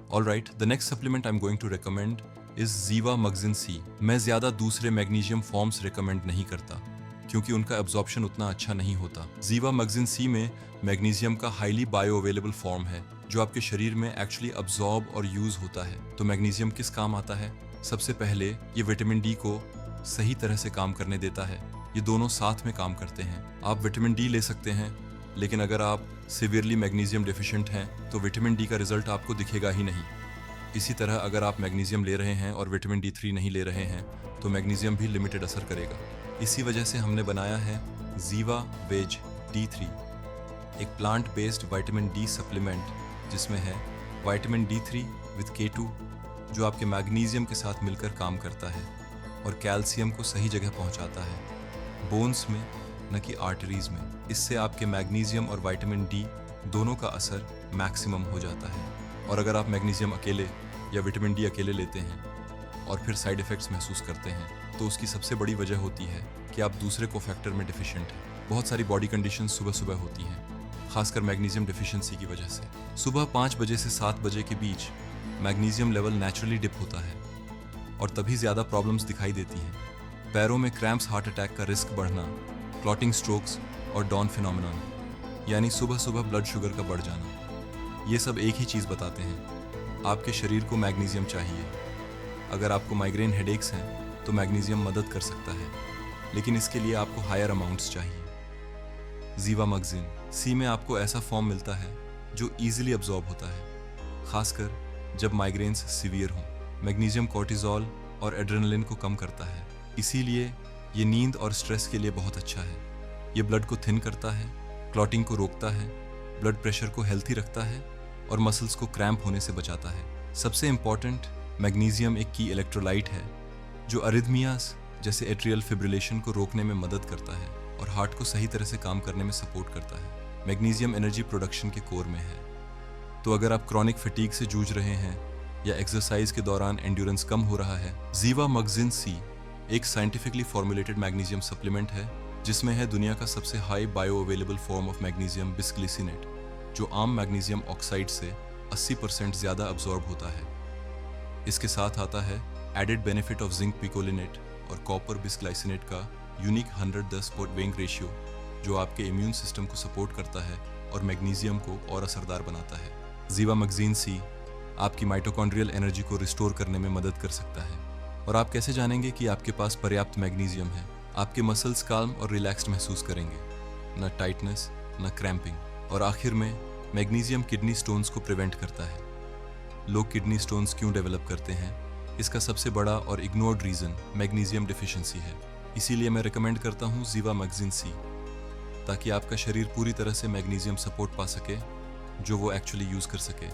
Alright, the next supplement I'm going to recommend is Zeeva MagZin C. मैं ज़्यादा दूसरे magnesium forms recommend नहीं करता क्योंकि उनका एब्जॉर्प्शन उतना अच्छा नहीं होता। Zeeva MagZin C में मैग्नीशियम का हाईली बायोअवेलेबल फॉर्म है जो आपके शरीर में एक्चुअली अब्जॉर्ब और यूज होता है। तो मैग्नीशियम किस काम आता है? सबसे पहले ये विटामिन डी को सही तरह से काम करने देता है। ये दोनों साथ में काम करते हैं। आप विटामिन डी ले सकते हैं, लेकिन अगर आप सिवियरली मैग्नीशियम डेफिशिएंट हैं तो विटामिन डी का रिजल्ट आपको दिखेगा ही नहीं। इसी तरह अगर आप मैग्नीशियम ले रहे हैं और विटामिन D3 नहीं ले रहे हैं तो मैग्नीशियम भी लिमिटेड असर करेगा। इसी वजह से हमने बनाया है Zeeva वेज D3, एक plant based vitamin D supplement जिसमें है विटामिन D3 विद K2 जो आपके मैग्नीशियम के साथ मिलकर काम करता है और कैल्शियम को सही जगह पहुंचाता है, बोन्स में न कि आर्टरीज में। इससे आपके मैग्नीशियम और विटामिन डी दोनों का असर मैक्सिमम हो जाता है। और अगर आप मैग्नीशियम अकेले या विटामिन डी अकेले लेते हैं और फिर साइड इफ़ेक्ट्स महसूस करते हैं तो उसकी सबसे बड़ी वजह होती है कि आप दूसरे कोफैक्टर में डिफिशिएंट हैं। बहुत सारी बॉडी कंडीशंस सुबह सुबह होती हैं, खासकर मैग्नीशियम डिफिशिएंसी की वजह से। सुबह 5 बजे से 7 बजे के बीच मैग्नीशियम लेवल नेचुरली डिप होता है और तभी ज़्यादा प्रॉब्लम्स दिखाई देती हैं। पैरों में क्रैम्प्स, हार्ट अटैक का रिस्क बढ़ना, क्लॉटिंग स्ट्रोक्स और डॉन फिनोमेनन यानी सुबह सुबह ब्लड शुगर का बढ़ जाना, ये सब एक ही चीज़ बताते हैं, आपके शरीर को मैग्नीशियम चाहिए। अगर आपको माइग्रेन हेडेक्स हैं तो मैग्नीशियम मदद कर सकता है, लेकिन इसके लिए आपको हायर अमाउंट्स चाहिए। Zeeva MagZin C में आपको ऐसा फॉर्म मिलता है जो ईजिली अब्जॉर्ब होता है, खासकर जब माइग्रेन्स सीवियर हों। मैग्नीशियम कोर्टिजोल और एड्रेनलिन को कम करता है, इसीलिए ये नींद और स्ट्रेस के लिए बहुत अच्छा है। ये ब्लड को थिन करता है, क्लॉटिंग को रोकता है, ब्लड प्रेशर को हेल्थी रखता है और मसल्स को क्रैम्प होने से बचाता है। सबसे इम्पॉर्टेंट, मैग्नीशियम एक की इलेक्ट्रोलाइट है जो अरिथमियास जैसे एट्रियल फिब्रिलेशन को रोकने में मदद करता है और हार्ट को सही तरह से काम करने में सपोर्ट करता है। मैग्नीशियम एनर्जी प्रोडक्शन के कोर में है, तो अगर आप क्रॉनिक फटीग से जूझ रहे हैं या एक्सरसाइज के दौरान एंड्योरेंस कम हो रहा है, Zeeva MagZin C एक साइंटिफिकली फॉर्मुलेटेड मैग्नीशियम सप्लीमेंट है जिसमें है दुनिया का सबसे high bioavailable form of magnesium बिस्ग्लिसिनेट, जो आम मैग्नीशियम ऑक्साइड से 80% ज़्यादा अब्जॉर्ब होता है। इसके साथ आता है added benefit of zinc picolinate और कॉपर बिस्ग्लाइसिनेट का यूनिक 110 वेइंग रेशियो जो आपके इम्यून सिस्टम को सपोर्ट करता है और मैग्नीशियम को और असरदार बनाता है। Zeeva MagZin C आपकी माइटोकॉन्ड्रियल एनर्जी को रिस्टोर करने में मदद कर सकता है। और आप कैसे जानेंगे कि आपके पास पर्याप्त मैग्नीशियम है? आपके मसल्स काल्म और रिलैक्स्ड महसूस करेंगे, न टाइटनेस न क्रैम्पिंग। और आखिर में मैग्नीशियम किडनी स्टोन्स को प्रिवेंट करता है। लोग किडनी स्टोन्स क्यों डेवलप करते हैं? इसका सबसे बड़ा और इग्नोर्ड रीज़न मैग्नीशियम डिफिशिएंसी है। इसीलिए मैं रिकमेंड करता हूँ Zeeva MagZin C, ताकि आपका शरीर पूरी तरह से मैग्नीशियम सपोर्ट पा सके जो वो एक्चुअली यूज़ कर सके।